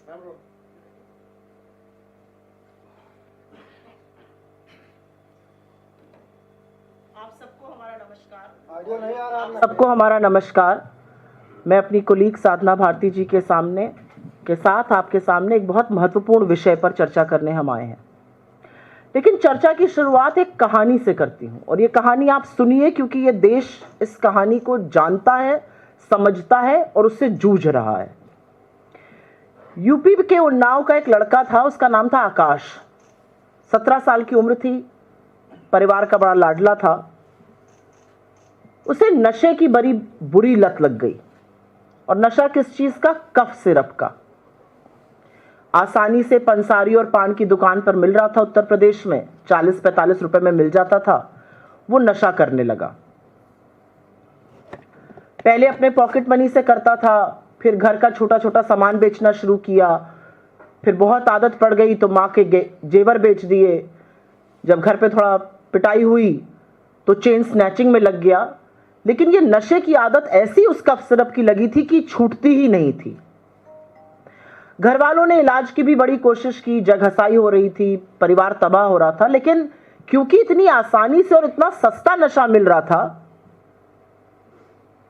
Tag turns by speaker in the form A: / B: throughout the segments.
A: सबको हमारा नमस्कार। मैं अपनी कोलीग साधना भारती जी के साथ आपके सामने एक बहुत महत्वपूर्ण विषय पर चर्चा करने हम आए हैं। लेकिन चर्चा की शुरुआत एक कहानी से करती हूं, और ये कहानी आप सुनिए, क्योंकि ये देश इस कहानी को जानता है, समझता है और उससे जूझ रहा है। यूपी के उन्नाव का एक लड़का था, उसका नाम था आकाश। 17 साल की उम्र थी, परिवार का बड़ा लाडला था। उसे नशे की बड़ी बुरी लत लग गई। और नशा किस चीज का? कफ सिरप का। आसानी से पंसारी और पान की दुकान पर मिल रहा था उत्तर प्रदेश में, 40-45 रुपए में मिल जाता था। वो नशा करने लगा। पहले अपने पॉकेट मनी से करता था, फिर घर का छोटा छोटा सामान बेचना शुरू किया, फिर बहुत आदत पड़ गई तो माँ के जेवर बेच दिए। जब घर पे थोड़ा पिटाई हुई तो चेन स्नैचिंग में लग गया। लेकिन ये नशे की आदत ऐसी उस कफ सिरप की लगी थी कि छूटती ही नहीं थी। घर वालों ने इलाज की भी बड़ी कोशिश की, जगहसाई हो रही थी, परिवार तबाह हो रहा था। लेकिन क्योंकि इतनी आसानी से और इतना सस्ता नशा मिल रहा था,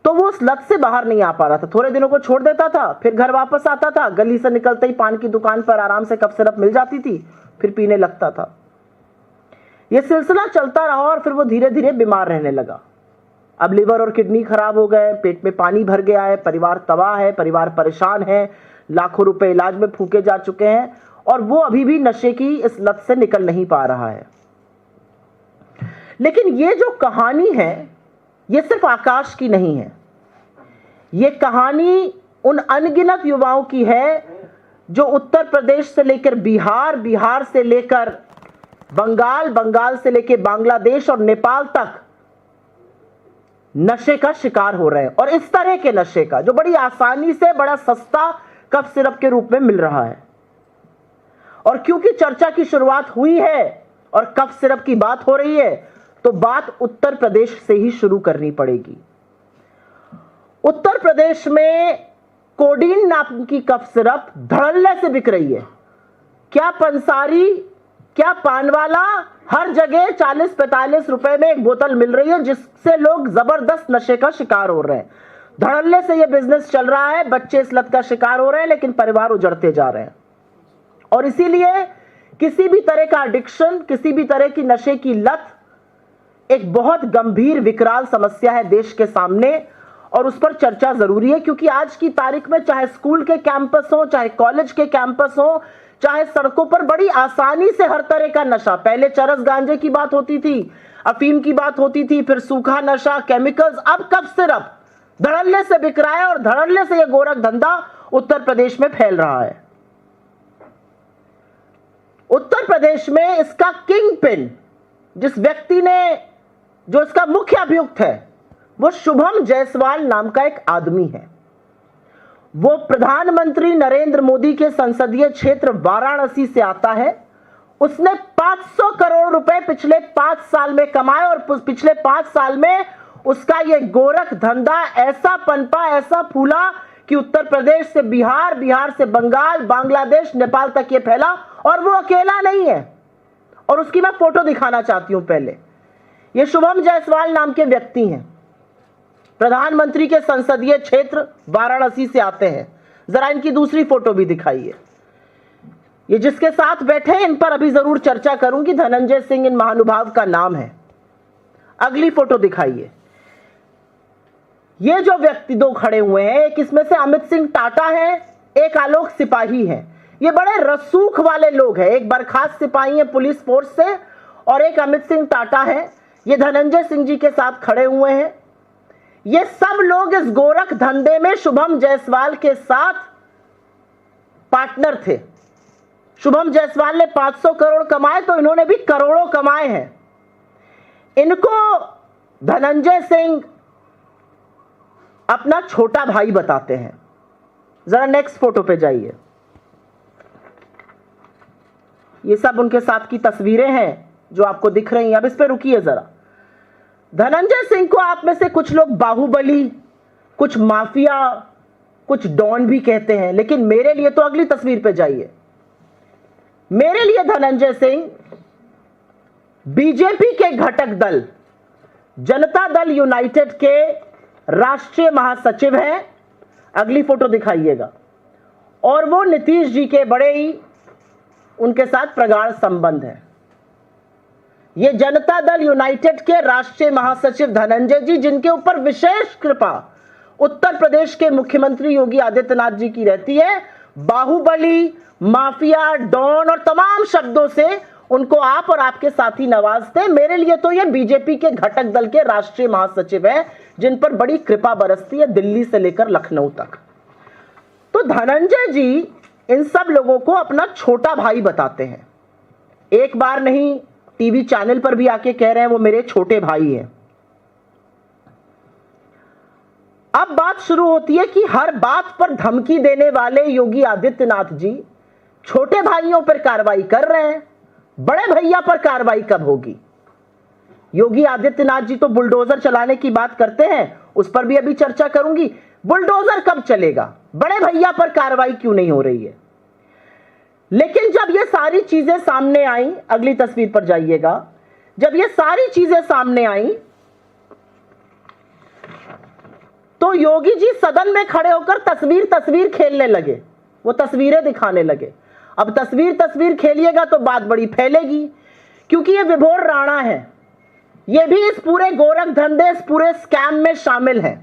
A: तो वो उस लत से बाहर नहीं आ पा रहा था। थोड़े दिनों को छोड़ देता था, फिर घर वापस आता था, गली से निकलते ही पान की दुकान पर आराम से कफ सिरप मिल जाती थी, फिर पीने लगता था। यह सिलसिला चलता रहा और फिर वो धीरे धीरे बीमार रहने लगा। अब लिवर और किडनी खराब हो गए, पेट में पानी भर गया है, परिवार तबाह है, परिवार परेशान है, लाखों रुपए इलाज में फूके जा चुके हैं, और वो अभी भी नशे की इस लत से निकल नहीं पा रहा है। लेकिन ये जो कहानी है, ये सिर्फ आकाश की नहीं है। ये कहानी उन अनगिनत युवाओं की है जो उत्तर प्रदेश से लेकर बिहार, बिहार से लेकर बंगाल, बंगाल से लेकर बांग्लादेश और नेपाल तक नशे का शिकार हो रहे हैं। और इस तरह के नशे का जो बड़ी आसानी से बड़ा सस्ता कफ सिरप के रूप में मिल रहा है। और क्योंकि चर्चा की शुरुआत हुई है और कफ सिरप की बात हो रही है, तो बात उत्तर प्रदेश से ही शुरू करनी पड़ेगी। उत्तर प्रदेश में कोडीन नाम की कफ सिरप धड़ल्ले से बिक रही है। क्या पंसारी, क्या पान वाला, हर जगह 40-45 रुपए में एक बोतल मिल रही है, जिससे लोग जबरदस्त नशे का शिकार हो रहे हैं। धड़ल्ले से यह बिजनेस चल रहा है, बच्चे इस लत का शिकार हो रहे हैं, लेकिन परिवार उजड़ते जा रहे हैं। और इसीलिए किसी भी तरह का एडिक्शन, किसी भी तरह की नशे की लत एक बहुत गंभीर विकराल समस्या है देश के सामने, और उस पर चर्चा जरूरी है। क्योंकि आज की तारीख में चाहे स्कूल के कैंपस हो, चाहे कॉलेज के कैंपस हो, चाहे सड़कों पर बड़ी आसानी से हर तरह का नशा, पहले चरस गांजे की बात होती थी, अफीम की बात होती थी, फिर सूखा नशा, केमिकल्स, अब कफ सिरप धड़ल्ले से बिक रहा है। और धड़ल्ले से यह गोरख धंधा उत्तर प्रदेश में फैल रहा है। उत्तर प्रदेश में इसका किंग पिन, जिस व्यक्ति ने, जो इसका मुख्य अभियुक्त है, वो शुभम जायसवाल नाम का एक आदमी है। वो प्रधानमंत्री नरेंद्र मोदी के संसदीय क्षेत्र वाराणसी से आता है। उसने 500 करोड़ रुपए पिछले 5 साल में कमाए, और पिछले 5 साल में उसका ये गोरख धंधा ऐसा पनपा, ऐसा फूला कि उत्तर प्रदेश से बिहार, बिहार से बंगाल, बांग्लादेश, नेपाल तक ये फैला। और वो अकेला नहीं है, और उसकी मैं फोटो दिखाना चाहती हूं। पहले, ये शुभम जायसवाल नाम के व्यक्ति हैं, प्रधानमंत्री के संसदीय क्षेत्र वाराणसी से आते हैं। जरा इनकी दूसरी फोटो भी दिखाइए। ये जिसके साथ बैठे हैं, इन पर अभी जरूर चर्चा करूंगी। धनंजय सिंह इन महानुभाव का नाम है। अगली फोटो दिखाइए। ये जो व्यक्ति दो खड़े हुए हैं, एक इसमें से अमित सिंह टाटा है, एक आलोक सिपाही है। ये बड़े रसूख वाले लोग हैं। एक बर्खास्त सिपाही है पुलिस फोर्स से, और एक अमित सिंह टाटा है। ये धनंजय सिंह जी के साथ खड़े हुए हैं। ये सब लोग इस गोरख धंधे में शुभम जायसवाल के साथ पार्टनर थे। शुभम जायसवाल ने 500 करोड़ कमाए, तो इन्होंने भी करोड़ों कमाए हैं। इनको धनंजय सिंह अपना छोटा भाई बताते हैं। जरा नेक्स्ट फोटो पे जाइए। ये सब उनके साथ की तस्वीरें हैं जो आपको दिख रही हैं। अब इस पे रुकिए जरा। धनंजय सिंह को आप में से कुछ लोग बाहुबली, कुछ माफिया, कुछ डॉन भी कहते हैं, लेकिन मेरे लिए तो अगली तस्वीर पे जाइए। मेरे लिए धनंजय सिंह बीजेपी के घटक दल जनता दल यूनाइटेड के राष्ट्रीय महासचिव हैं। अगली फोटो दिखाइएगा। और वो नीतीश जी के बड़े ही उनके साथ प्रगाढ़ संबंध है। ये जनता दल यूनाइटेड के राष्ट्रीय महासचिव धनंजय जी, जिनके ऊपर विशेष कृपा उत्तर प्रदेश के मुख्यमंत्री योगी आदित्यनाथ जी की रहती है। बाहुबली, माफिया, डॉन और तमाम शब्दों से उनको आप और आपके साथी नवाजते। मेरे लिए तो ये बीजेपी के घटक दल के राष्ट्रीय महासचिव हैं, जिन पर बड़ी कृपा बरसती है दिल्ली से लेकर लखनऊ तक। तो धनंजय जी इन सब लोगों को अपना छोटा भाई बताते हैं। एक बार नहीं, टीवी चैनल पर भी आके कह रहे हैं वो मेरे छोटे भाई हैं। अब बात शुरू होती है कि हर बात पर धमकी देने वाले योगी आदित्यनाथ जी छोटे भाइयों पर कार्रवाई कर रहे हैं, बड़े भैया पर कार्रवाई कब होगी? योगी आदित्यनाथ जी तो बुलडोजर चलाने की बात करते हैं, उस पर भी अभी चर्चा करूंगी। बुलडोजर कब चलेगा? बड़े भैया पर कार्रवाई क्यों नहीं हो रही है? लेकिन जब ये सारी चीजें सामने आई, अगली तस्वीर पर जाइएगा, जब ये सारी चीजें सामने आई तो योगी जी सदन में खड़े होकर तस्वीर खेलने लगे, वो तस्वीरें दिखाने लगे। अब तस्वीर खेलिएगा तो बात बड़ी फैलेगी, क्योंकि ये विभोर राणा है, ये भी इस पूरे गोरख धंधे, इस पूरे स्कैम में शामिल है।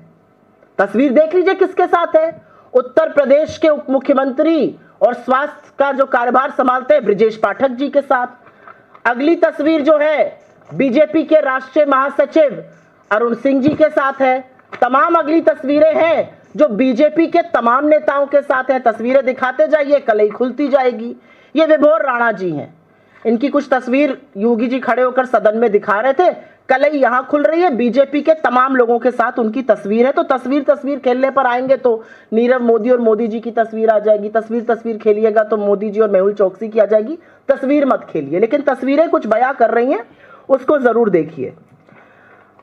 A: तस्वीर देख लीजिए किसके साथ है। उत्तर प्रदेश के उप मुख्यमंत्री और स्वास्थ्य का जो कार्यभार संभालते हैं ब्रजेश पाठक जी के साथ। अगली तस्वीर जो है बीजेपी के राष्ट्रीय महासचिव अरुण सिंह जी के साथ है। तमाम अगली तस्वीरें हैं जो बीजेपी के तमाम नेताओं के साथ हैं। तस्वीरें दिखाते जाइए, कलई खुलती जाएगी। ये विभोर राणा जी हैं, इनकी कुछ तस्वीर योगी जी खड़े होकर सदन में दिखा रहे थे, कलई यहां खुल रही है। बीजेपी के तमाम लोगों के साथ उनकी तस्वीर है। तो तस्वीर खेलने पर आएंगे तो नीरव मोदी और मोदी जी की तस्वीर आ जाएगी। तस्वीर खेलिएगा तो मोदी जी और मेहुल चौकसी की आ जाएगी। तस्वीर मत खेलिए, लेकिन तस्वीरें कुछ बयां कर रही हैं, उसको जरूर देखिए।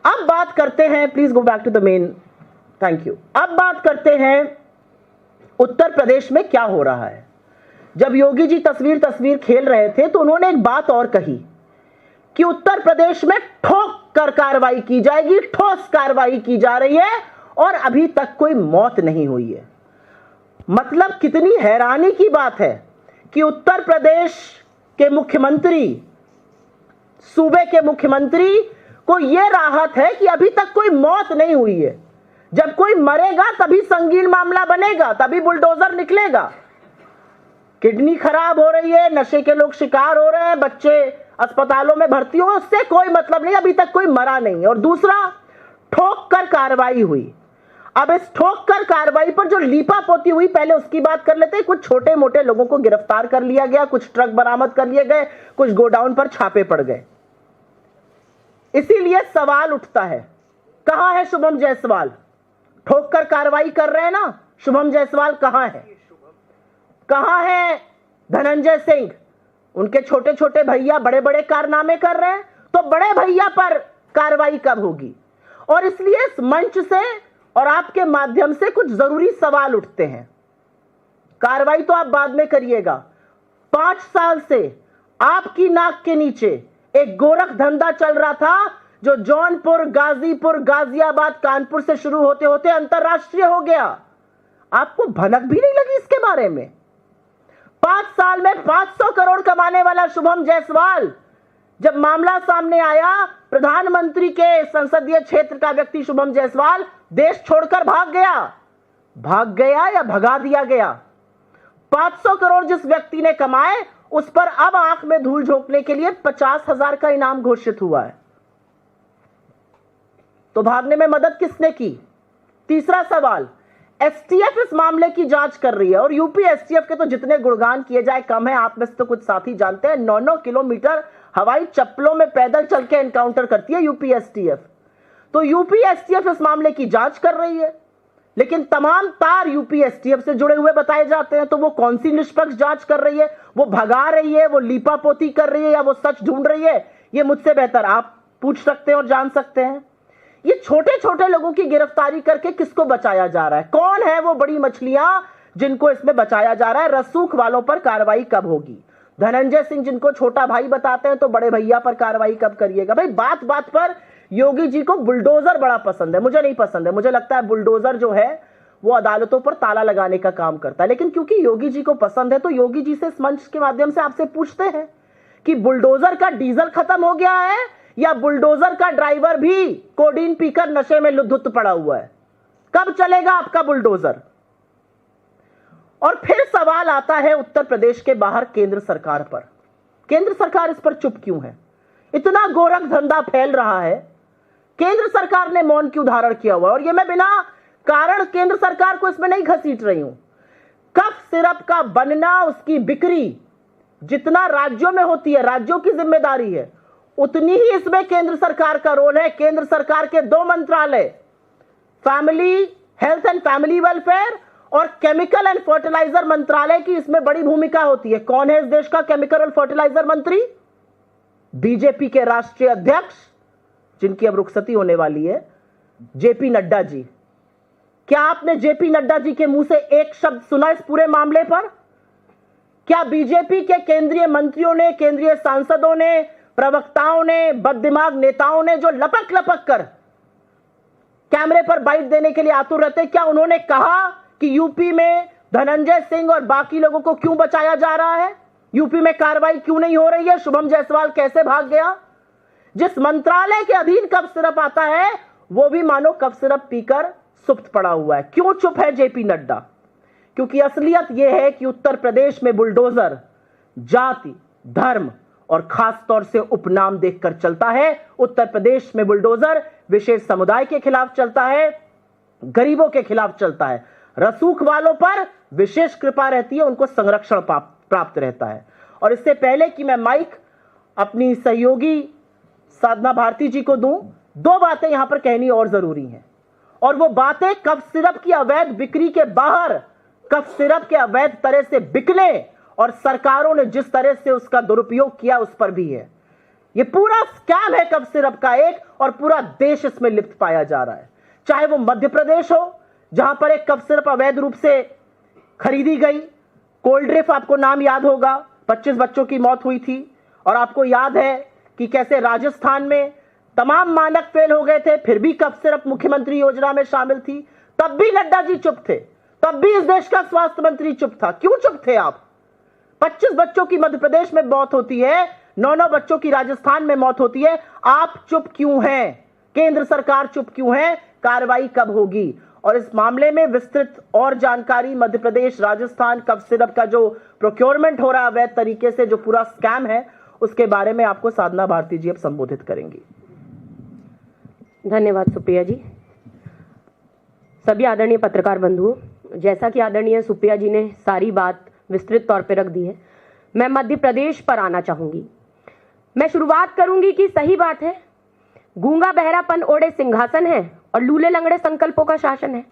A: अब बात करते हैं, please go back to the main, thank you. अब बात करते हैं उत्तर प्रदेश में क्या हो रहा है। जब योगी जी तस्वीर खेल रहे थे तो उन्होंने एक बात और कही कि उत्तर प्रदेश में ठोक कर कार्रवाई की जाएगी, ठोस कार्रवाई की जा रही है और अभी तक कोई मौत नहीं हुई है। मतलब कितनी हैरानी की बात है कि उत्तर प्रदेश के मुख्यमंत्री, सूबे के मुख्यमंत्री को यह राहत है कि अभी तक कोई मौत नहीं हुई है। जब कोई मरेगा तभी संगीन मामला बनेगा, तभी बुलडोजर निकलेगा। किडनी खराब हो रही है, नशे के लोग शिकार हो रहे हैं, बच्चे अस्पतालों में भर्ती हो, उससे कोई मतलब नहीं, अभी तक कोई मरा नहीं है। और दूसरा, ठोक कर कार्रवाई हुई। अब इस ठोक कर कार्रवाई पर जो लीपापोती हुई, पहले उसकी बात कर लेते हैं। कुछ छोटे मोटे लोगों को गिरफ्तार कर लिया गया, कुछ ट्रक बरामद कर लिए गए, कुछ गोडाउन पर छापे पड़ गए। इसीलिए सवाल उठता है, कहां है शुभम जायसवाल? ठोक कर कार्रवाई कर रहे हैं ना, शुभम जायसवाल कहां है? कहां है धनंजय सिंह? उनके छोटे छोटे भैया बड़े बड़े कारनामे कर रहे हैं, तो बड़े भैया पर कार्रवाई कब होगी? और इसलिए इस मंच से और आपके माध्यम से कुछ जरूरी सवाल उठते हैं। कार्रवाई तो आप बाद में करिएगा। 5 साल से आपकी नाक के नीचे एक गोरख धंधा चल रहा था, जो जौनपुर, गाजीपुर, गाजियाबाद, कानपुर से शुरू होते होते अंतरराष्ट्रीय हो गया। आपको भनक भी नहीं लगी इसके बारे में? 5 साल में 500 करोड़ कमाने वाला शुभम जायसवाल, जब मामला सामने आया, प्रधानमंत्री के संसदीय क्षेत्र का व्यक्ति शुभम जायसवाल देश छोड़कर भाग गया या भगा दिया गया। 500 करोड़ जिस व्यक्ति ने कमाए, उस पर अब आंख में धूल झोंकने के लिए 50,000 का इनाम घोषित हुआ है। तो भागने में मदद किसने की? तीसरा सवाल, एसटीएफ इस मामले की जांच कर रही है, और यूपी एसटीएफ के तो जितने गुणगान किए जाए कम है। आप में से तो कुछ साथी जानते हैं, 9-9 किलोमीटर हवाई चप्पलों में पैदल चल के एनकाउंटर करती है यूपी एसटीएफ। तो यूपी एसटीएफ इस मामले की जांच कर रही है, लेकिन तमाम तार यूपी एसटीएफ से जुड़े हुए बताए जाते हैं। तो वो कौन सी निष्पक्ष जांच कर रही है? वो भगा रही है, वो लीपापोती कर रही है, या वो सच ढूंढ रही है? ये मुझसे बेहतर आप पूछ सकते हैं और जान सकते हैं। ये छोटे छोटे लोगों की गिरफ्तारी करके किसको बचाया जा रहा है? कौन है वो बड़ी मछलियां जिनको इसमें बचाया जा रहा है? रसूख वालों पर कार्रवाई कब होगी? धनंजय सिंह जिनको छोटा भाई बताते हैं तो बड़े भैया पर कार्रवाई कब करिएगा? भाई बात बात पर योगी जी को बुलडोजर बड़ा पसंद है, मुझे नहीं पसंद है। मुझे लगता है बुलडोजर जो है वो अदालतों पर ताला लगाने का काम करता है। लेकिन क्योंकि योगी जी को पसंद है तो योगी जी से इस मंच के माध्यम से आपसे पूछते हैं कि बुलडोजर का डीजल खत्म हो गया है या बुलडोजर का ड्राइवर भी कोडीन पीकर नशे में लुत्थ पड़ा हुआ है? कब चलेगा आपका बुलडोजर? और फिर सवाल आता है उत्तर प्रदेश के बाहर केंद्र सरकार पर। केंद्र सरकार इस पर चुप क्यों है? इतना गोरख धंधा फैल रहा है, केंद्र सरकार ने मौन क्यों धारण किया हुआ? और ये मैं बिना कारण केंद्र सरकार को इसमें नहीं घसीट रही हूं। कफ सिरप का बनना, उसकी बिक्री जितना राज्यों में होती है, राज्यों की जिम्मेदारी है, उतनी ही इसमें केंद्र सरकार का रोल है। केंद्र सरकार के दो मंत्रालय, family health and family welfare और केमिकल एंड फर्टिलाइजर मंत्रालय की इसमें बड़ी भूमिका होती है। कौन है इस देश का केमिकल और फर्टिलाइजर मंत्री? बीजेपी के राष्ट्रीय अध्यक्ष, जिनकी अब रुखसती होने वाली है, जेपी नड्डा जी। क्या आपने जेपी नड्डा जी के मुंह से एक शब्द सुना इस पूरे मामले पर? क्या बीजेपी के केंद्रीय मंत्रियों ने, केंद्रीय सांसदों ने, प्रवक्ताओं ने, बददिमाग नेताओं ने जो लपक लपक कर कैमरे पर बाइट देने के लिए आतुर रहते, क्या उन्होंने कहा कि यूपी में धनंजय सिंह और बाकी लोगों को क्यों बचाया जा रहा है? यूपी में कार्रवाई क्यों नहीं हो रही है? शुभम जायसवाल कैसे भाग गया? जिस मंत्रालय के अधीन कफ सिरप आता है वो भी मानो कफ सिरप पीकर सुप्त पड़ा हुआ है। क्यों चुप है जेपी नड्डा? क्योंकि असलियत यह है कि उत्तर प्रदेश में बुलडोजर जाति, धर्म और खास तौर से उपनाम देखकर चलता है। उत्तर प्रदेश में बुलडोजर विशेष समुदाय के खिलाफ चलता है, गरीबों के खिलाफ चलता है, रसूख वालों पर विशेष कृपा रहती है, उनको संरक्षण प्राप्त रहता है। और इससे पहले कि मैं माइक अपनी सहयोगी साधना भारती जी को दूं, दो बातें यहां पर कहनी और जरूरी हैं। और वो बातें कफ सिरप की अवैध बिक्री के बाहर, कफ सिरप के अवैध तरह से बिकने और सरकारों ने जिस तरह से उसका दुरुपयोग किया उस पर भी है। ये पूरा स्कैम है कफ सिरप का एक, और पूरा देश इसमें लिप्त पाया जा रहा है। चाहे वो मध्य प्रदेश हो, जहां पर एक कफ सिरप अवैध रूप से खरीदी गई, कोल्ड ड्रिफ्ट, आपको नाम याद होगा, 25 बच्चों की मौत हुई थी। और आपको याद है कि कैसे राजस्थान में तमाम मानक फेल हो गए थे, फिर भी कफ सिरप मुख्यमंत्री योजना में शामिल थी, तब भी नड्डा जी चुप थे, तब भी इस देश का स्वास्थ्य मंत्री चुप था। क्यों चुप थे आप? 25 बच्चों की मध्य प्रदेश में मौत होती है, 9 बच्चों की राजस्थान में मौत होती है, आप चुप क्यों हैं? केंद्र सरकार चुप क्यों है? कार्रवाई कब होगी? और इस मामले में विस्तृत और जानकारी, मध्य प्रदेश, राजस्थान कफ सिरप का जो प्रोक्योरमेंट हो रहा है अवैध तरीके से, जो पूरा स्कैम है, उसके बारे में आपको साधना भारती जी अब संबोधित करेंगी।
B: धन्यवाद सुप्रिया जी। सभी आदरणीय पत्रकार बंधुओं, जैसा कि आदरणीय सुप्रिया जी ने सारी बात विस्तृत तौर पर रख दी है, मैं मध्य प्रदेश पर आना चाहूंगी। मैं शुरुआत करूंगी कि सही बात है, गूंगा बहरापन ओढ़े सिंहासन है और लूले लंगड़े संकल्पों का शासन है।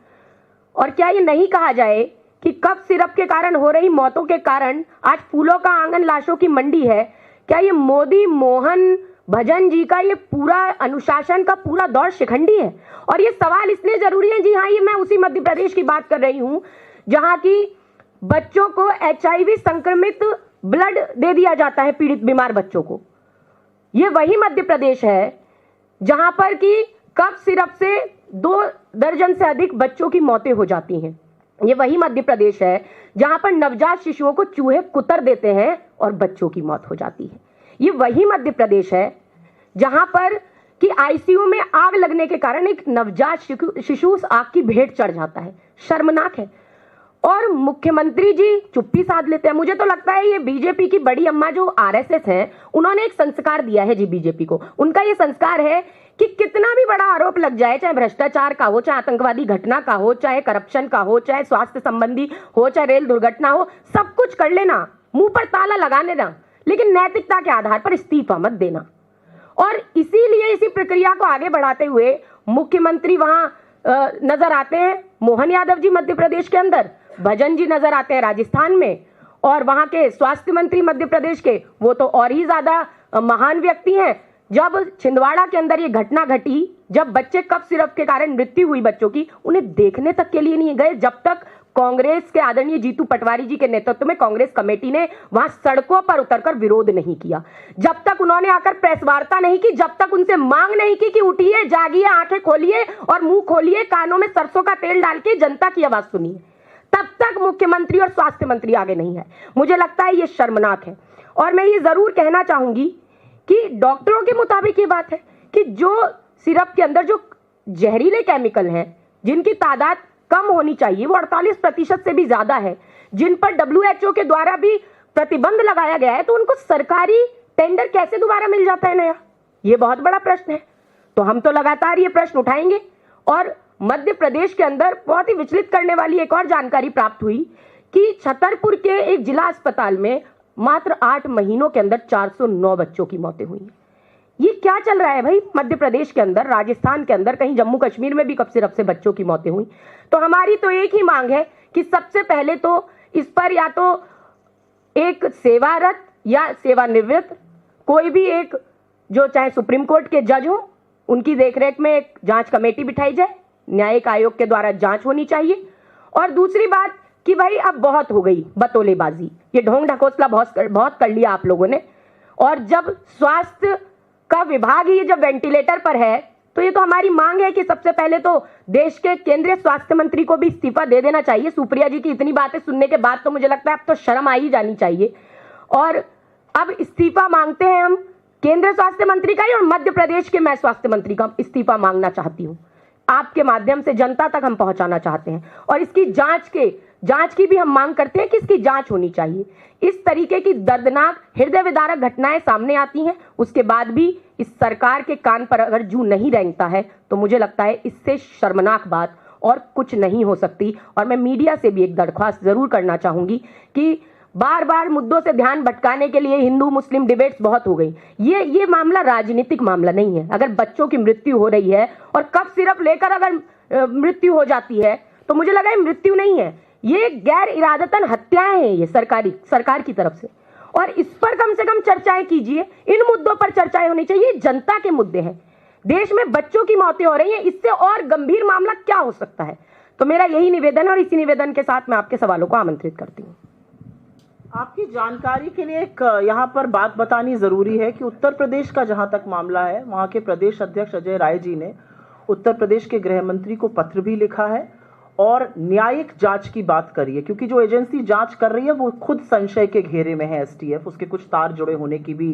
B: और क्या ये नहीं कहा जाए कि कफ सिरप के कारण हो रही मौतों के कारण आज फूलों का आंगन लाशों की मंडी है? क्या ये मोदी, मोहन, भजन जी का ये पूरा अनुशासन का पूरा दौर शिखंडी है? और ये सवाल इसलिए जरूरी है, जी हाँ, ये मैं उसी मध्य प्रदेश की बात कर रही हूं जहां की बच्चों को HIV संक्रमित ब्लड दे दिया जाता है, पीड़ित बीमार बच्चों को। ये वही मध्य प्रदेश है जहां पर कि कफ सिरप से 2 दर्जन से अधिक बच्चों की मौतें हो जाती हैं। ये वही मध्य प्रदेश है जहां पर नवजात शिशुओं को चूहे कुतर देते हैं और बच्चों की मौत हो जाती है। ये वही मध्य प्रदेश है जहां पर कि ICU में आग लगने के कारण एक नवजात शिशु उस आग की भेंट चढ़ जाता है। शर्मनाक है। और मुख्यमंत्री जी चुप्पी साध लेते हैं। मुझे तो लगता है ये बीजेपी की बड़ी अम्मा जो RSS है, उन्होंने एक संस्कार दिया है जी बीजेपी को। उनका ये संस्कार है कि कितना भी बड़ा आरोप लग जाए, चाहे भ्रष्टाचार का हो, चाहे आतंकवादी घटना का हो, चाहे करप्शन का हो, चाहे स्वास्थ्य संबंधी हो, चाहे रेल दुर्घटना हो, सब कुछ कर लेना, मुंह पर ताला लगाने देना, लेकिन नैतिकता के आधार पर इस्तीफा मत देना। और इसीलिए इसी प्रक्रिया को आगे बढ़ाते हुए मुख्यमंत्री वहां नजर आते हैं, मोहन यादव जी मध्य प्रदेश के अंदर, भजन जी नजर आते हैं राजस्थान में, और वहां के स्वास्थ्य मंत्री मध्य प्रदेश के, वो तो और ही ज्यादा महान व्यक्ति हैं। जब छिंदवाड़ा के अंदर ये घटना घटी जब बच्चे कफ सिरप के कारण मृत्यु हुई बच्चों की, उन्हें देखने तक के लिए नहीं गए, जब तक कांग्रेस के आदरणीय जीतू पटवारी जी के नेतृत्व में कांग्रेस कमेटी ने वहां सड़कों पर उतरकर विरोध नहीं किया, जब तक उन्होंने आकर प्रेस वार्ता नहीं की, जब तक उनसे मांग नहीं की कि उठिए, जागिए, आंखें खोलिए और मुंह खोलिए, कानों में सरसों का तेल डाल के जनता की आवाज सुनिए, तब तक मुख्यमंत्री और स्वास्थ्य मंत्री आगे नहीं है। मुझे लगता है ये शर्मनाक है। और मैं ये जरूर कहना चाहूंगी कि डॉक्टरों के मुताबिक ये बात है कि जो सिरप के अंदर जो जहरीले केमिकल हैं, जिनकी तादाद कम होनी चाहिए, वो 48% से भी ज्यादा है, जिन पर WHO के द्वारा भी प्रतिबंध लगाया गया है, तो उनको सरकारी टेंडर कैसे दोबारा मिल जाता है नया? ये बहुत बड़ा प्रश्न है। तो हम तो लगातार ये प्रश्न उठाएंगे। और मध्य प्रदेश के अंदर बहुत ही विचलित करने वाली एक और जानकारी प्राप्त हुई कि छतरपुर के एक जिला अस्पताल में मात्र 8 महीनों के अंदर 409 बच्चों की मौतें हुई हैं। ये क्या चल रहा है भाई? मध्य प्रदेश के अंदर, राजस्थान के अंदर, कहीं जम्मू कश्मीर में भी कफ सिरप से बच्चों की मौतें हुई। तो हमारी तो एक ही मांग है कि सबसे पहले तो इस पर या तो एक सेवारत या सेवानिवृत्त कोई भी एक, जो चाहे सुप्रीम कोर्ट के जज हो, उनकी देखरेख में एक जांच कमेटी बिठाई जाए, न्यायिक आयोग के द्वारा जांच होनी चाहिए। और दूसरी बात कि भाई अब बहुत हो गई बतौलेबाजी, ये ढोंग ढकोसला बहुत कर लिया आप लोगों ने। और जब स्वास्थ्य का विभाग ही जब वेंटिलेटर पर है, तो ये तो हमारी मांग है कि सबसे पहले तो देश के केंद्रीय स्वास्थ्य मंत्री को भी इस्तीफा दे देना चाहिए। सुप्रिया जी की इतनी बातें सुनने के बाद तो मुझे लगता है अब तो शर्म आ ही जानी चाहिए। और अब इस्तीफा मांगते हैं हम केंद्रीय स्वास्थ्य मंत्री का ही, और मध्य प्रदेश के मैं स्वास्थ्य मंत्री का इस्तीफा मांगना चाहती हूँ। आपके माध्यम से जनता तक हम पहुंचाना चाहते हैं। और इसकी जांच की भी हम मांग करते हैं कि इसकी जांच होनी चाहिए। इस तरीके की दर्दनाक, हृदय विदारक घटनाएं सामने आती हैं, उसके बाद भी इस सरकार के कान पर अगर जू नहीं रेंगता है, तो मुझे लगता है इससे शर्मनाक बात और कुछ नहीं हो सकती। और मैं मीडिया से भी एक दरख्वास्त जरूर करना चाहूंगी कि बार बार मुद्दों से ध्यान भटकाने के लिए हिंदू मुस्लिम डिबेट्स बहुत हो गई। ये मामला राजनीतिक मामला नहीं है। अगर बच्चों की मृत्यु हो रही है और कफ सिरप लेकर अगर मृत्यु हो जाती है, तो मुझे लगा ये मृत्यु नहीं है, ये गैर इरादतन हत्याएं हैं, ये सरकार की तरफ से। और इस पर कम से कम चर्चाएं कीजिए, इन मुद्दों पर चर्चाएं होनी चाहिए। जनता के मुद्दे हैं, देश में बच्चों की मौतें हो रही हैं, इससे और गंभीर मामला क्या हो सकता है? तो मेरा यही निवेदन है और इसी निवेदन के साथ मैं आपके सवालों को आमंत्रित करती हूँ।
A: आपकी जानकारी के लिए एक यहाँ पर बात बतानी जरूरी है कि उत्तर प्रदेश का जहां तक मामला है, वहां के प्रदेश अध्यक्ष अजय राय जी ने उत्तर प्रदेश के गृह मंत्री को पत्र भी लिखा है और न्यायिक जांच की बात करी है, क्योंकि जो एजेंसी जांच कर रही है वो खुद संशय के घेरे में है। STF, उसके कुछ तार जुड़े होने की भी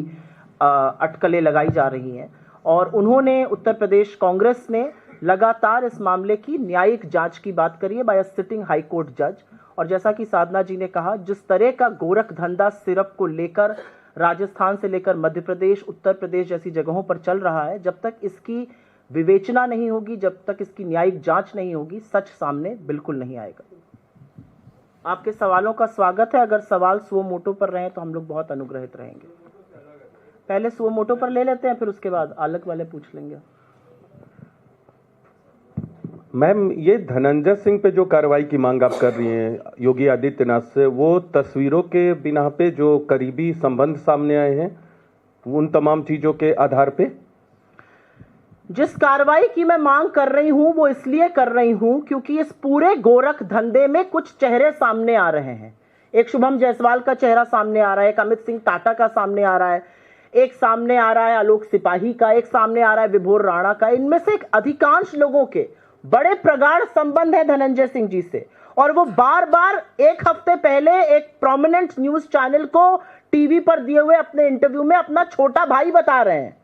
A: अटकलें लगाई जा रही हैं। और उन्होंने, उत्तर प्रदेश कांग्रेस ने लगातार इस मामले की न्यायिक जांच की बात करी है बाय सिटिंग हाई कोर्ट जज। और जैसा कि साधना जी ने कहा, जिस तरह का गोरख धंधा सिरप को लेकर राजस्थान से लेकर मध्य प्रदेश, उत्तर प्रदेश जैसी जगहों पर चल रहा है, जब तक इसकी विवेचना नहीं होगी, जब तक इसकी न्यायिक जांच नहीं होगी, सच सामने बिल्कुल नहीं आएगा। आपके सवालों का स्वागत है। अगर सवाल सुओ मोटो पर रहे तो हम लोग बहुत अनुग्रहित रहेंगे। पहले सुओ मोटो पर ले लेते हैं, फिर उसके बाद अलग वाले पूछ लेंगे।
C: मैम, ये धनंजय सिंह पे जो कार्रवाई की मांग आप कर रही हैं योगी आदित्यनाथ से, वो तस्वीरों के बिना पे जो करीबी संबंध सामने आए हैं, उन तमाम चीजों के आधार पे
A: जिस कार्रवाई की मैं मांग कर रही हूं, वो इसलिए कर रही हूं क्योंकि इस पूरे गोरख धंधे में कुछ चेहरे सामने आ रहे हैं। एक शुभम जायसवाल का चेहरा सामने आ रहा है, एक अमित सिंह टाटा का सामने आ रहा है, एक सामने आ रहा है आलोक सिपाही का, एक सामने आ रहा है विभोर राणा का। इनमें से एक अधिकांश लोगों के बड़े प्रगाढ़ संबंध है धनंजय सिंह जी से। और वो बार बार, एक हफ्ते पहले एक प्रोमिनेंट न्यूज चैनल को टीवी पर दिए हुए अपने इंटरव्यू में अपना छोटा भाई बता रहे हैं।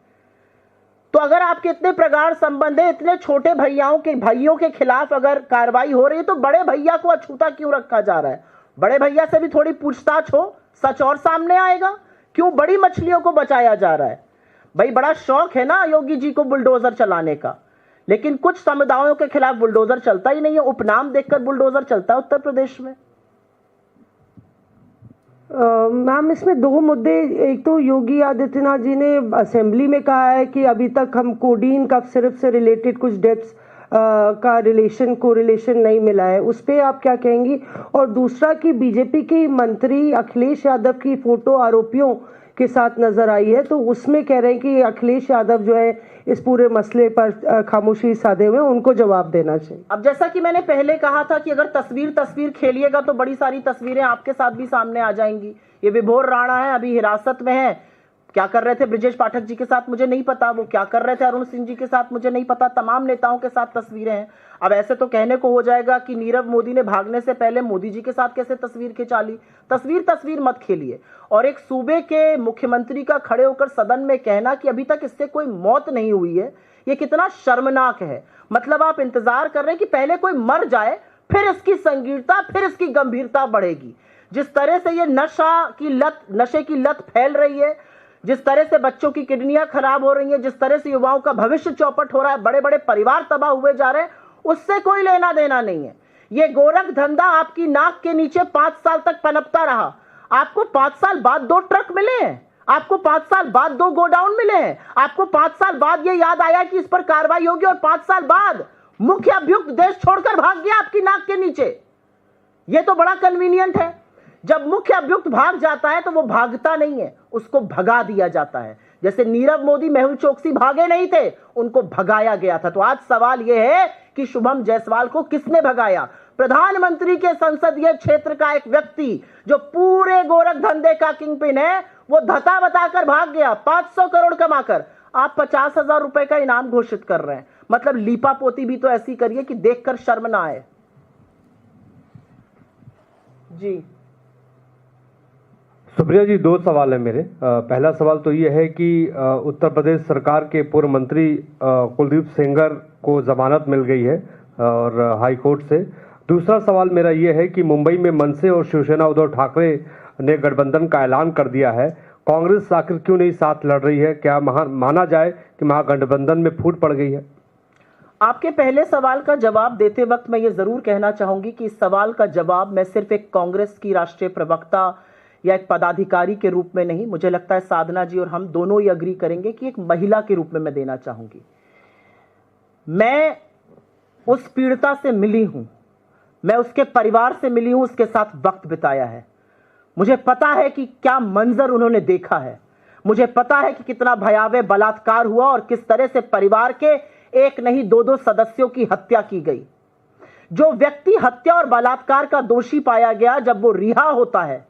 A: तो अगर आपके इतने प्रगाढ़ संबंध है, इतने छोटे भाइयों के खिलाफ अगर कार्रवाई हो रही है, तो बड़े भैया को अछूता क्यों रखा जा रहा है? बड़े भैया से भी थोड़ी पूछताछ हो, सच और सामने आएगा। क्यों बड़ी मछलियों को बचाया जा रहा है? भाई, बड़ा शौक है ना योगी जी को बुलडोजर चलाने का, लेकिन कुछ समुदायों के खिलाफ बुलडोजर चलता ही नहीं है। उपनाम देखकर बुलडोजर चलता है उत्तर प्रदेश में।
D: मैम, इसमें दो मुद्दे। एक तो योगी आदित्यनाथ जी ने असेंबली में कहा है कि अभी तक हम कोडीन कफ सिरप से रिलेटेड कुछ डेथ्स का कोरिलेशन नहीं मिला है, उस पे आप क्या कहेंगी? और दूसरा कि बीजेपी के मंत्री अखिलेश यादव की फोटो आरोपियों के साथ नजर आई है, तो उसमें कह रहे हैं कि अखिलेश यादव जो है इस पूरे मसले पर खामोशी साधे हुए, उनको जवाब देना चाहिए।
A: अब जैसा कि मैंने पहले कहा था कि अगर तस्वीर खेलिएगा तो बड़ी सारी तस्वीरें आपके साथ भी सामने आ जाएंगी। ये विभोर राणा है, अभी हिरासत में है। क्या कर रहे थे ब्रिजेश पाठक जी के साथ मुझे नहीं पता, वो क्या कर रहे थे अरुण सिंह जी के साथ मुझे नहीं पता। तमाम नेताओं के साथ तस्वीरें हैं। अब ऐसे तो कहने को हो जाएगा कि नीरव मोदी ने भागने से पहले मोदी जी के साथ कैसे तस्वीर खिंचा ली। तस्वीर मत खेलिए। और एक सूबे के मुख्यमंत्री का खड़े होकर सदन में कहना कि अभी तक इससे कोई मौत नहीं हुई है, ये कितना शर्मनाक है। मतलब आप इंतजार कर रहे हैं कि पहले कोई मर जाए, फिर इसकी संगीनता, फिर इसकी गंभीरता बढ़ेगी। जिस तरह से ये नशे की लत फैल रही है, जिस तरह से बच्चों की किडनियां खराब हो रही हैं, जिस तरह से युवाओं का भविष्य चौपट हो रहा है, बड़े बड़े परिवार तबाह हुए जा रहे हैं, उससे कोई लेना देना नहीं है। ये गोरख धंधा आपकी नाक के नीचे 5 साल तक पनपता रहा। आपको 5 साल बाद 2 ट्रक मिले हैं, आपको 5 साल बाद 2 गोडाउन मिले हैं, आपको 5 साल बाद ये याद आया कि इस पर कार्रवाई होगी, और 5 साल बाद मुख्य अभियुक्त देश छोड़कर भाग गया आपकी नाक के नीचे। ये तो बड़ा कन्वीनियंट है। जब मुख्य अभियुक्त भाग जाता है तो वो भागता नहीं है, उसको भगा दिया जाता है। जैसे नीरव मोदी, मेहुल चोकसी भागे नहीं थे, उनको भगाया गया था। तो आज सवाल यह है कि शुभम जायसवाल को किसने भगाया? प्रधानमंत्री के संसदीय क्षेत्र का एक व्यक्ति जो पूरे गोरख धंधे का किंगपिन है, वो धता बताकर भाग गया 500 करोड़ कमाकर। आप 50,000 रुपए का इनाम घोषित कर रहे हैं। मतलब लीपा पोती भी तो ऐसी करिए कि देखकर शर्म ना आए। जी
E: सुप्रिया जी, 2 सवाल है मेरे। पहला सवाल तो ये है कि उत्तर प्रदेश सरकार के पूर्व मंत्री कुलदीप सेंगर को जमानत मिल गई है और हाई कोर्ट से। दूसरा सवाल मेरा ये है कि मुंबई में मनसे और शिवसेना उद्धव ठाकरे ने गठबंधन का ऐलान कर दिया है। कांग्रेस आखिर क्यों नहीं साथ लड़ रही है? क्या माना जाए कि महागठबंधन में फूट पड़ गई है?
A: आपके पहले सवाल का जवाब देते वक्त मैं ये जरूर कहना चाहूंगी कि इस सवाल का जवाब मैं सिर्फ एक कांग्रेस की राष्ट्रीय प्रवक्ता या एक पदाधिकारी के रूप में नहीं, मुझे लगता है साधना जी और हम दोनों ही अग्री करेंगे कि एक महिला के रूप में मैं देना चाहूंगी। मैं उस पीड़िता से मिली हूं, मैं उसके परिवार से मिली हूं, उसके साथ वक्त बिताया है। मुझे पता है कि क्या मंजर उन्होंने देखा है। मुझे पता है कि कितना भयावह बलात्कार हुआ और किस तरह से परिवार के एक नहीं 2-2 सदस्यों की हत्या की गई। जो व्यक्ति हत्या और बलात्कार का दोषी पाया गया, जब वो रिहा होता है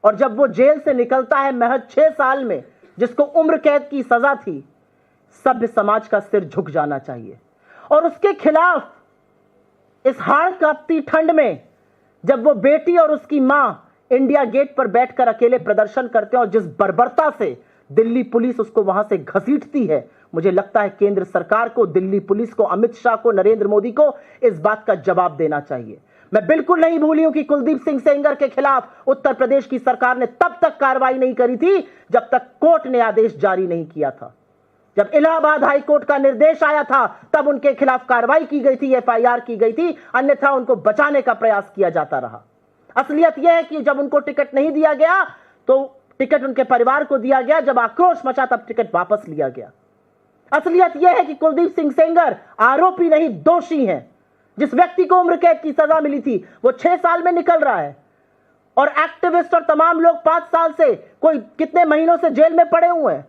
A: और जब वो जेल से निकलता है महज 6 साल में, जिसको उम्र कैद की सजा थी, सभ्य समाज का सिर झुक जाना चाहिए। और उसके खिलाफ इस हाड़ कांपती ठंड में जब वो बेटी और उसकी मां इंडिया गेट पर बैठकर अकेले प्रदर्शन करते हैं और जिस बर्बरता से दिल्ली पुलिस उसको वहां से घसीटती है, मुझे लगता है केंद्र सरकार को, दिल्ली पुलिस को, अमित शाह को, नरेंद्र मोदी को इस बात का जवाब देना चाहिए। मैं बिल्कुल नहीं भूली हूं कि कुलदीप सिंह सेंगर के खिलाफ उत्तर प्रदेश की सरकार ने तब तक कार्रवाई नहीं करी थी जब तक कोर्ट ने आदेश जारी नहीं किया था। जब इलाहाबाद हाई कोर्ट का निर्देश आया था तब उनके खिलाफ कार्रवाई की गई थी, एफआईआर की गई थी, अन्यथा उनको बचाने का प्रयास किया जाता रहा। असलियत यह है कि जब उनको टिकट नहीं दिया गया तो टिकट उनके परिवार को दिया गया, जब आक्रोश मचा तब टिकट वापस लिया गया। असलियत यह है कि कुलदीप सिंह सेंगर आरोपी नहीं दोषी हैं। जिस व्यक्ति को उम्र कैद की सजा मिली थी वो 6 साल में निकल रहा है और एक्टिविस्ट और तमाम लोग 5 साल से, कोई कितने महीनों से जेल में पड़े हुए हैं।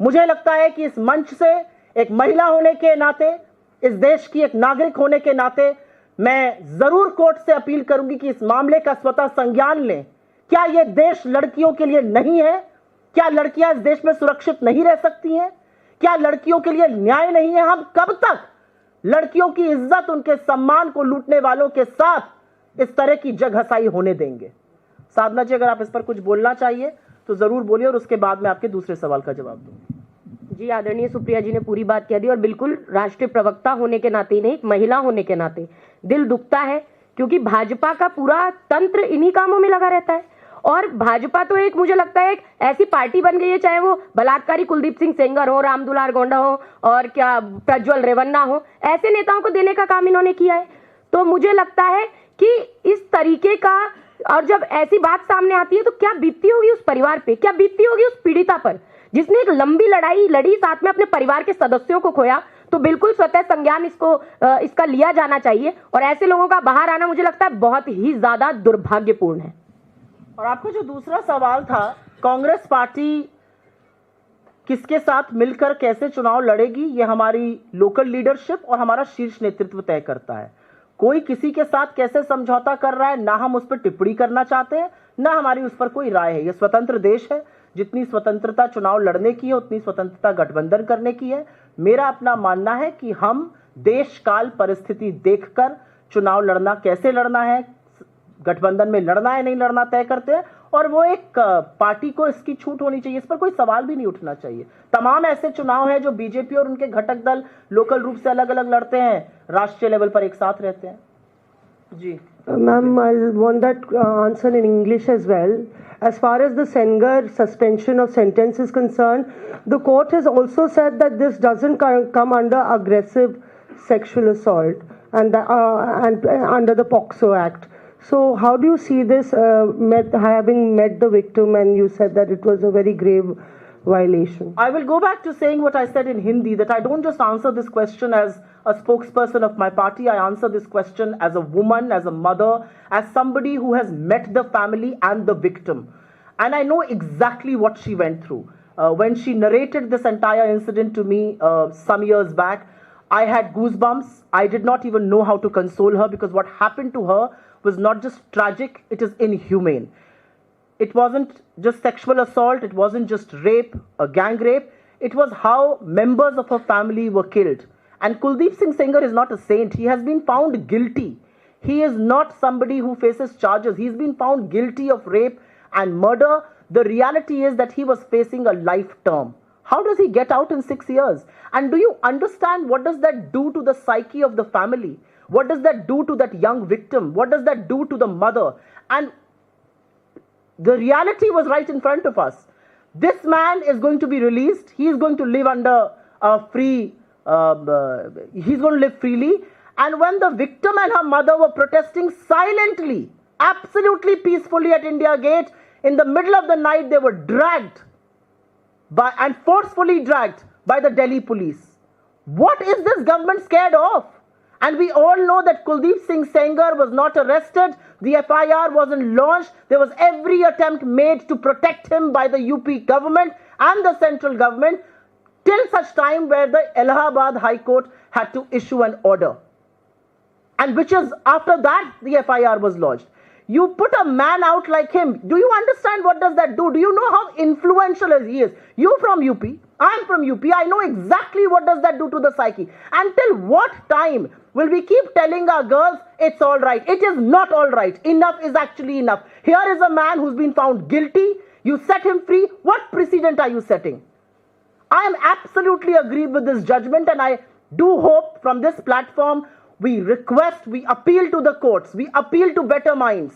A: मुझे लगता है कि इस मंच से एक महिला होने के नाते, इस देश की एक नागरिक होने के नाते, मैं जरूर कोर्ट से अपील करूंगी कि इस मामले का स्वतः संज्ञान लें। क्या यह देश लड़कियों के लिए नहीं है? क्या लड़कियां इस देश में सुरक्षित नहीं रह सकती हैं? क्या लड़कियों के लिए न्याय नहीं है? हम कब तक लड़कियों की इज्जत, उनके सम्मान को लूटने वालों के साथ इस तरह की जगहसाई होने देंगे? साधना जी, अगर आप इस पर कुछ बोलना चाहिए तो जरूर बोलिए और उसके बाद मैं आपके दूसरे सवाल का जवाब दूंगी।
B: जी, आदरणीय सुप्रिया जी ने पूरी बात कह दी और बिल्कुल राष्ट्रीय प्रवक्ता होने के नाते नहीं, एक महिला होने के नाते दिल दुखता है, क्योंकि भाजपा का पूरा तंत्र इन्हीं कामों में लगा रहता है। और भाजपा तो एक, मुझे लगता है, एक ऐसी पार्टी बन गई है, चाहे वो बलात्कारी कुलदीप सिंह सेंगर हो, रामदुलार गोंडा हो और क्या प्रज्वल रेवन्ना हो, ऐसे नेताओं को देने का काम इन्होंने किया है। तो मुझे लगता है कि इस तरीके का, और जब ऐसी बात सामने आती है तो क्या बीतती होगी उस परिवार पे, क्या बीतती होगी उस पीड़िता पर, जिसने एक लंबी लड़ाई लड़ी, साथ में अपने परिवार के सदस्यों को खोया। तो बिल्कुल स्वतः संज्ञान इसका लिया जाना चाहिए और ऐसे लोगों का बाहर आना मुझे लगता है बहुत ही ज्यादा दुर्भाग्यपूर्ण है।
A: और आपका जो दूसरा सवाल था, कांग्रेस पार्टी किसके साथ मिलकर कैसे चुनाव लड़ेगी, ये हमारी लोकल लीडरशिप और हमारा शीर्ष नेतृत्व तय करता है। कोई किसी के साथ कैसे समझौता कर रहा है, ना हम उस पर टिप्पणी करना चाहते हैं, ना हमारी उस पर कोई राय है। यह स्वतंत्र देश है, जितनी स्वतंत्रता चुनाव लड़ने की है उतनी स्वतंत्रता गठबंधन करने की है। मेरा अपना मानना है कि हम देश काल परिस्थिति देखकर चुनाव लड़ना, कैसे लड़ना है, गठबंधन में लड़ना है नहीं लड़ना तय करते हैं, और वो एक पार्टी को इसकी छूट होनी चाहिए, इस पर कोई सवाल भी नहीं उठना चाहिए। तमाम ऐसे चुनाव हैं जो बीजेपी और उनके घटक दल लोकल रूप से अलग अलग लड़ते हैं, राष्ट्रीय लेवल पर एक साथ रहते हैं। जी
D: Ma'am, I want that answer in English as well. As far as the Sengar suspension of sentence is concerned, the court has also said that this doesn't come under aggressive sexual assault and under the POCSO Act. So how do you see this having met the victim, and you said that it was a very grave violation?
A: I will go back to saying what I said in Hindi, that I don't just answer this question as a spokesperson of my party. I answer this question as a woman, as a mother, as somebody who has met the family and the victim. And I know exactly what she went through. When she narrated this entire incident to me some years back, I had goosebumps. I did not even know how to console her, because what happened to her was not just tragic, it is inhumane. It wasn't just sexual assault, it wasn't just rape, a gang rape, it was how members of her family were killed. And Kuldeep Singh Sengar is not a saint. He has been found guilty. He is not somebody who faces charges. He's been found guilty of rape and murder. The reality is that he was facing a life term. How does he get out in 6 years? And do you understand what does that do to the psyche of the family? What does that do to that young victim? What does that do to the mother? And the reality was right in front of us. This man is going to be released. He is going to live under a free he's going to live freely. And when the victim and her mother were protesting silently, absolutely peacefully at India Gate, in the middle of the night, they were dragged and forcefully dragged by the Delhi police. What is this government scared of? And we all know that Kuldeep Singh Sengar was not arrested. The FIR wasn't launched. There was every attempt made to protect him by the UP government and the central government, till such time where the Allahabad High Court had to issue an order. And which is, after that, the FIR was lodged. You put a man out like him, do you understand what does that do? Do you know how influential he is? You from UP, I'm from UP, I know exactly what does that do to the psyche. Until what time will we keep telling our girls, it's all right? It is not all right. Enough is actually enough. Here is a man who's been found guilty. You set him free. What precedent are you setting? I am absolutely agreed with this judgment, and I do hope from this platform we request, we appeal to the courts, we appeal to better minds,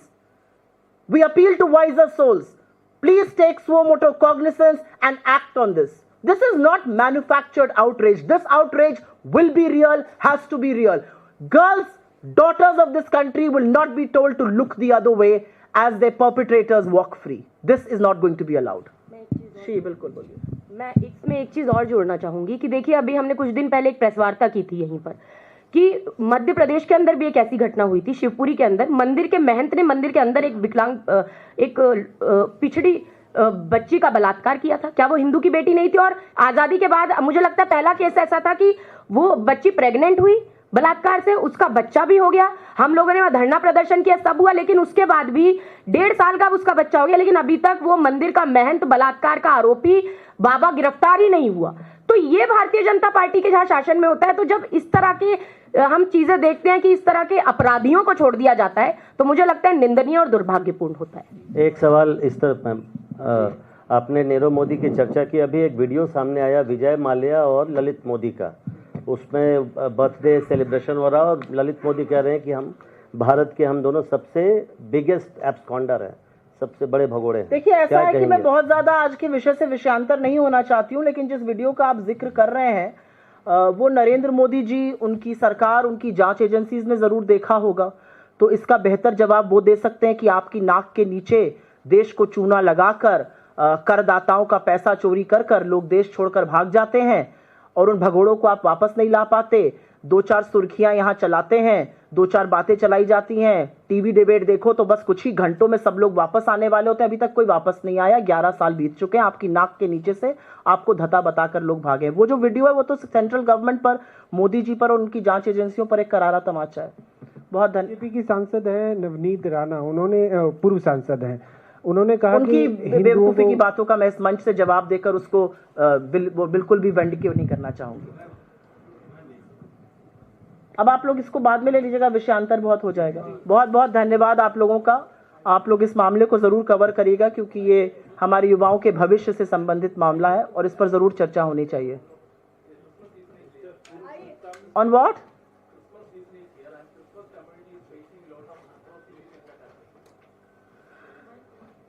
A: we appeal to wiser souls. Please take suo motu cognizance and act on this. This is not manufactured outrage. This outrage will be real, has to be real. Girls, daughters of this country will not be told to look the other way as their perpetrators walk free. This is not going to be allowed. जी बिल्कुल बोलिए।
B: मैं इसमें एक चीज और जोड़ना चाहूंगी कि देखिए, अभी हमने कुछ दिन पहले एक प्रेस वार्ता की थी यहीं पर कि मध्य प्रदेश के अंदर भी एक ऐसी घटना हुई थी। शिवपुरी के अंदर मंदिर के महंत ने मंदिर के अंदर एक विकलांग पिछड़ी बच्ची का बलात्कार किया था। क्या वो हिंदू की बेटी नहीं थी? और आजादी के बाद मुझे लगता है पहला केस ऐसा था कि वो बच्ची प्रेग्नेंट हुई, बलात्कार से उसका बच्चा भी हो गया। हम लोगों ने वहां धरना प्रदर्शन किया, सब हुआ, लेकिन उसके बाद भी 1.5 साल का उसका बच्चा हो गया, लेकिन अभी तक वो मंदिर का महंत बलात्कार का आरोपी बाबा गिरफ्तार ही नहीं हुआ। तो ये भारतीय जनता पार्टी के जहां शासन में होता है, तो जब इस तरह के हम चीजें देखते हैं कि इस तरह के अपराधियों को छोड़ दिया जाता है, तो मुझे लगता है निंदनीय और दुर्भाग्यपूर्ण होता है।
F: एक सवाल इस तरफ मैम, आपने नीरव मोदी की चर्चा की, अभी एक वीडियो सामने आया विजय माल्या और ललित मोदी का, उसमें बर्थडे सेलिब्रेशन हो रहा है और ललित मोदी कह रहे हैं कि हम भारत के हम दोनों सबसे बिगेस्ट एब्सकॉन्डर हैं, सबसे बड़े भगोड़े हैं।
A: देखिए, ऐसा है कि मैं बहुत ज्यादा आज के विषय से विषयांतर नहीं होना चाहती हूँ, लेकिन जिस वीडियो का आप जिक्र कर रहे हैं वो नरेंद्र मोदी जी, उनकी सरकार, उनकी जांच एजेंसीज ने जरूर देखा होगा। तो इसका बेहतर जवाब वो दे सकते हैं कि आपकी नाक के नीचे देश को चूना लगाकर करदाताओं का पैसा चोरी कर कर लोग देश छोड़कर भाग जाते हैं, और उन भगोड़ों को आप वापस नहीं ला पाते। 2-4 सुर्खियां यहां चलाते हैं, 2-4 बातें चलाई जाती हैं, टीवी डिबेट देखो तो बस कुछ ही घंटों में सब लोग वापस आने वाले होते हैं। अभी तक कोई वापस नहीं आया, 11 साल बीत चुके हैं, आपकी नाक के नीचे से आपको धता बताकर लोग भागे। वो जो वीडियो है वो तो सेंट्रल गवर्नमेंट पर, मोदी जी पर और उनकी जांच एजेंसियों पर एक करारा तमाचा है। बहुत धन्यवाद।
G: बीजेपी की सांसद है नवनीत राणा, उन्होंने पूर्व सांसद हैं, उन्होंने कहा
A: उनकी
G: कि
A: बेवकूफी की बातों का मैं इस मंच से जवाब देकर उसको वो बिल्कुल भी वेंडिकेट नहीं करना चाहूंगी। अब आप लोग इसको बाद में ले लीजिएगा, विषयांतर बहुत हो जाएगा। बहुत बहुत धन्यवाद आप लोगों का। आप लोग इस मामले को जरूर कवर करिएगा क्योंकि ये हमारे युवाओं के भविष्य से संबंधित मामला है और इस पर जरूर चर्चा होनी चाहिए। On what?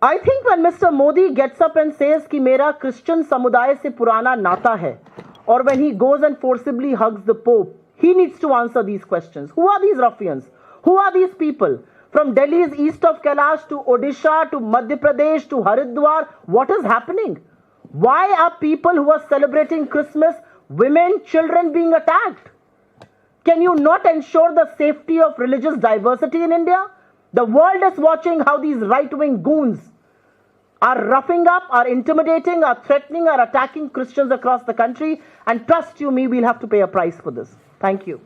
A: I think when Mr. Modi gets up and says कि मेरा क्रिश्चियन समुदाय से पुराना नाता है, और when he goes and forcibly hugs the Pope, he needs to answer these questions. Who are these ruffians? Who are these people? From Delhi's east of Kailash to Odisha to Madhya Pradesh to Haridwar, what is happening? Why are people who are celebrating Christmas, women, children being attacked? Can you not ensure the safety of religious diversity in India? The world is watching how these right-wing goons are roughing up, are intimidating, are threatening, are attacking Christians across the country. And trust you me, we'll have to pay a price for this. Thank you.